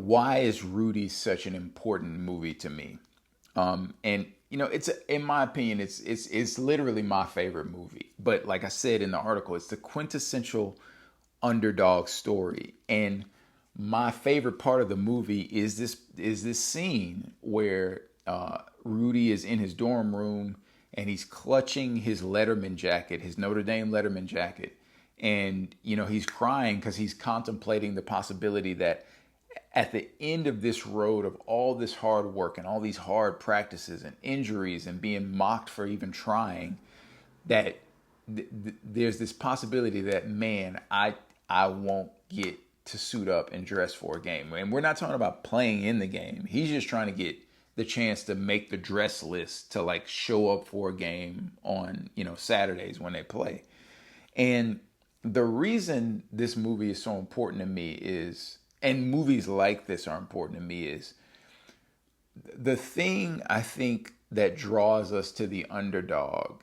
why is Rudy such an important movie to me? And it's in my opinion, it's literally my favorite movie. But like I said in the article, it's the quintessential underdog story. And my favorite part of the movie is this scene where Rudy is in his dorm room and he's clutching his Letterman jacket, his Notre Dame Letterman jacket, and he's crying because he's contemplating the possibility that at the end of this road of all this hard work and all these hard practices and injuries and being mocked for even trying, that there's this possibility that, man, I won't get to suit up and dress for a game. And we're not talking about playing in the game. He's just trying to get the chance to make the dress list to like show up for a game on Saturdays when they play. And the reason this movie is so important to me is, and movies like this are important to me, is the thing I think that draws us to the underdog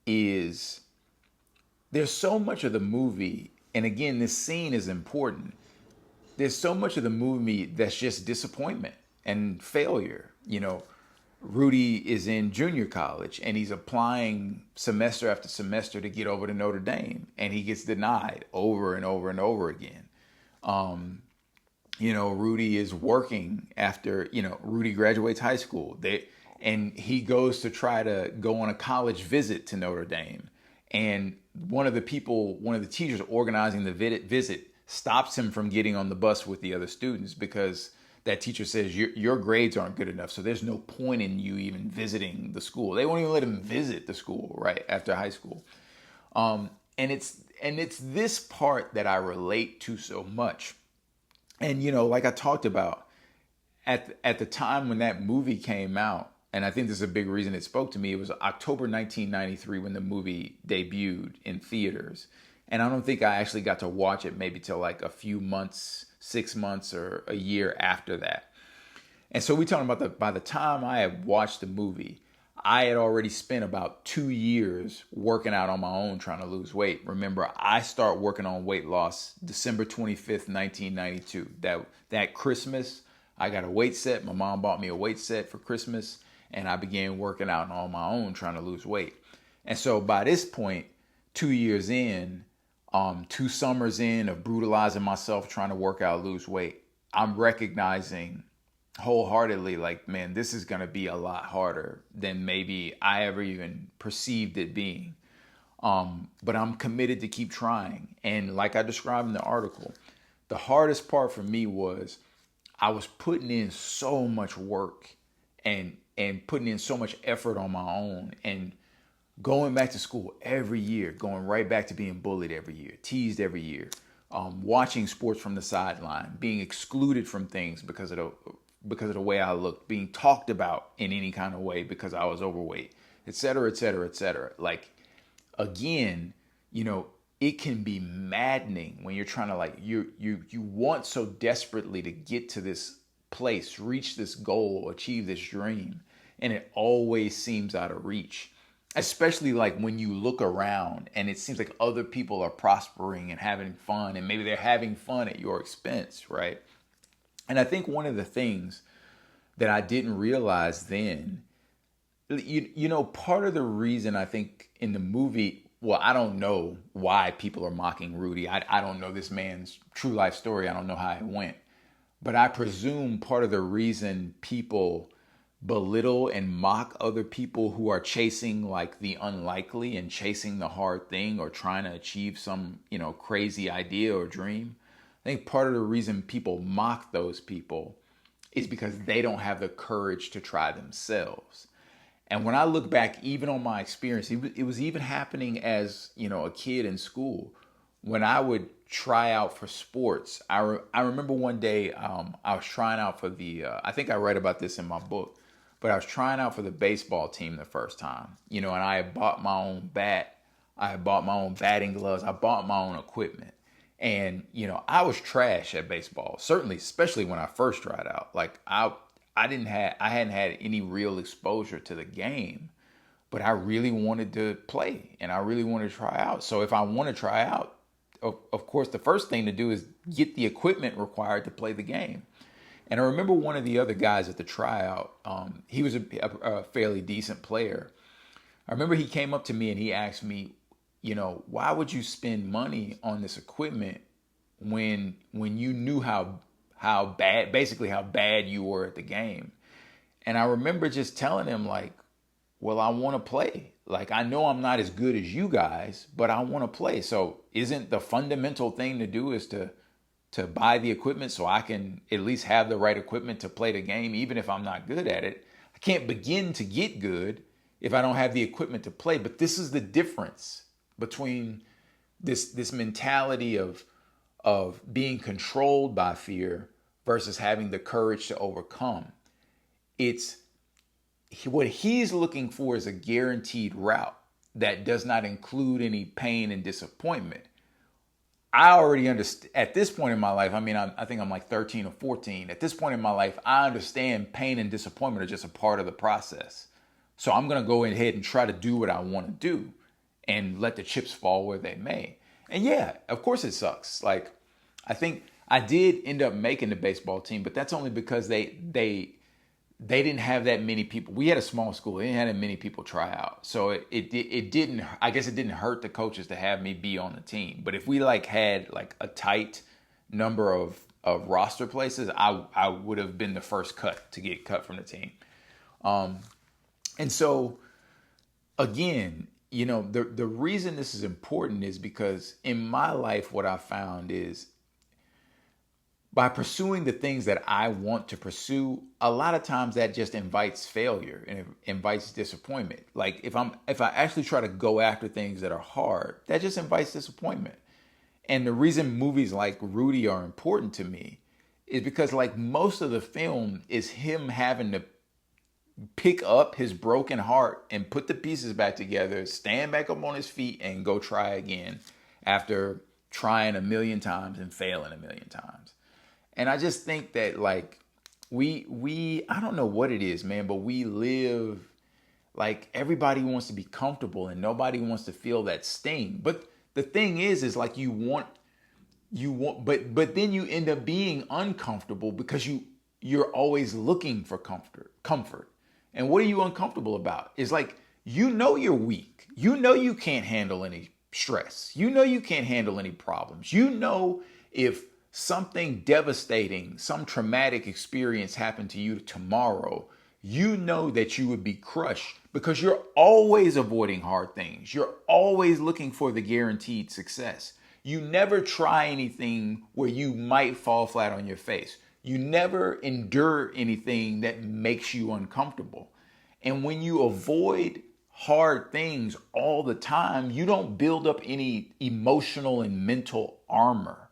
is there's so much of the movie, and again, this scene is important. There's so much of the movie that's just disappointment and failure. Rudy is in junior college and he's applying semester after semester to get over to Notre Dame, and he gets denied over and over and over again. Rudy is working after, Rudy graduates high school. And he goes to try to go on a college visit to Notre Dame. And one of the teachers organizing the visit stops him from getting on the bus with the other students because that teacher says your grades aren't good enough, so there's no point in you even visiting the school. They won't even let him visit the school right after high school. And it's this part that I relate to so much. And like I talked about at the time when that movie came out, and I think this is a big reason it spoke to me. It was October 1993 when the movie debuted in theaters. And I don't think I actually got to watch it maybe till like a few months, 6 months or a year after that. And so we talking about by the time I had watched the movie, I had already spent about 2 years working out on my own trying to lose weight. Remember, I start working on weight loss December 25th, 1992. That Christmas, I got a weight set. My mom bought me a weight set for Christmas, and I began working out on my own trying to lose weight. And so by this point, 2 years in, 2 summers in of brutalizing myself trying to work out, lose weight, I'm recognizing wholeheartedly, like, man, this is going to be a lot harder than maybe I ever even perceived it being. But I'm committed to keep trying. And like I described in the article, the hardest part for me was I was putting in so much work and putting in so much effort on my own, and going back to school every year, going right back to being bullied every year, teased every year, watching sports from the sideline, being excluded from things because of the way I looked, being talked about in any kind of way because I was overweight, et cetera, et cetera, et cetera. Like, again, it can be maddening when you're trying to, like, you want so desperately to get to this place, reach this goal, achieve this dream, and it always seems out of reach. Especially like when you look around and it seems like other people are prospering and having fun, and maybe they're having fun at your expense, right? And I think one of the things that I didn't realize then, part of the reason I think in the movie, well, I don't know why people are mocking Rudy. I don't know this man's true life story. I don't know how it went. But I presume part of the reason people belittle and mock other people who are chasing like the unlikely and chasing the hard thing or trying to achieve some, crazy idea or dream. I think part of the reason people mock those people is because they don't have the courage to try themselves. And when I look back, even on my experience, it was even happening as, a kid in school. When I would try out for sports, I remember one day I was trying out for I think I read about this in my book, but I was trying out for the baseball team the first time, and I had bought my own bat. I had bought my own batting gloves. I bought my own equipment. And, I was trash at baseball, certainly, especially when I first tried out. Like, I hadn't had any real exposure to the game, but I really wanted to play and I really wanted to try out. So if I want to try out, of course, the first thing to do is get the equipment required to play the game. And I remember one of the other guys at the tryout, he was a fairly decent player. I remember he came up to me and he asked me, why would you spend money on this equipment when you knew how bad, basically how bad you were at the game? And I remember just telling him like, well, I want to play. Like, I know I'm not as good as you guys, but I want to play. So isn't the fundamental thing to do is to buy the equipment so I can at least have the right equipment to play the game, even if I'm not good at it? I can't begin to get good if I don't have the equipment to play. But this is the difference between this mentality of being controlled by fear versus having the courage to overcome. It's what he's looking for is a guaranteed route that does not include any pain and disappointment. I already understand at this point in my life. I mean, I think I'm like 13 or 14. At this point in my life, I understand pain and disappointment are just a part of the process. So I'm going to go ahead and try to do what I want to do and let the chips fall where they may. And yeah, of course it sucks. Like, I think I did end up making the baseball team, but that's only because they didn't have that many people. We had a small school. They didn't have that many people try out. So it didn't, I guess it didn't hurt the coaches to have me be on the team. But if we like had like a tight number of roster places, I would have been the first cut to get cut from the team. And so again, the reason this is important is because in my life, what I found is by pursuing the things that I want to pursue, a lot of times that just invites failure and it invites disappointment. Like if I actually try to go after things that are hard, that just invites disappointment. And the reason movies like Rudy are important to me is because like most of the film is him having to pick up his broken heart and put the pieces back together, stand back up on his feet and go try again after trying a million times and failing a million times. And I just think that like we I don't know what it is, man, but we live like everybody wants to be comfortable and nobody wants to feel that sting. But the thing is like you want but then you end up being uncomfortable because you're always looking for comfort. And what are you uncomfortable about? It's like you're weak. You can't handle any stress. You can't handle any problems. If something devastating, some traumatic experience happened to you tomorrow, that you would be crushed because you're always avoiding hard things. You're always looking for the guaranteed success. You never try anything where you might fall flat on your face. You never endure anything that makes you uncomfortable. And when you avoid hard things all the time, you don't build up any emotional and mental armor.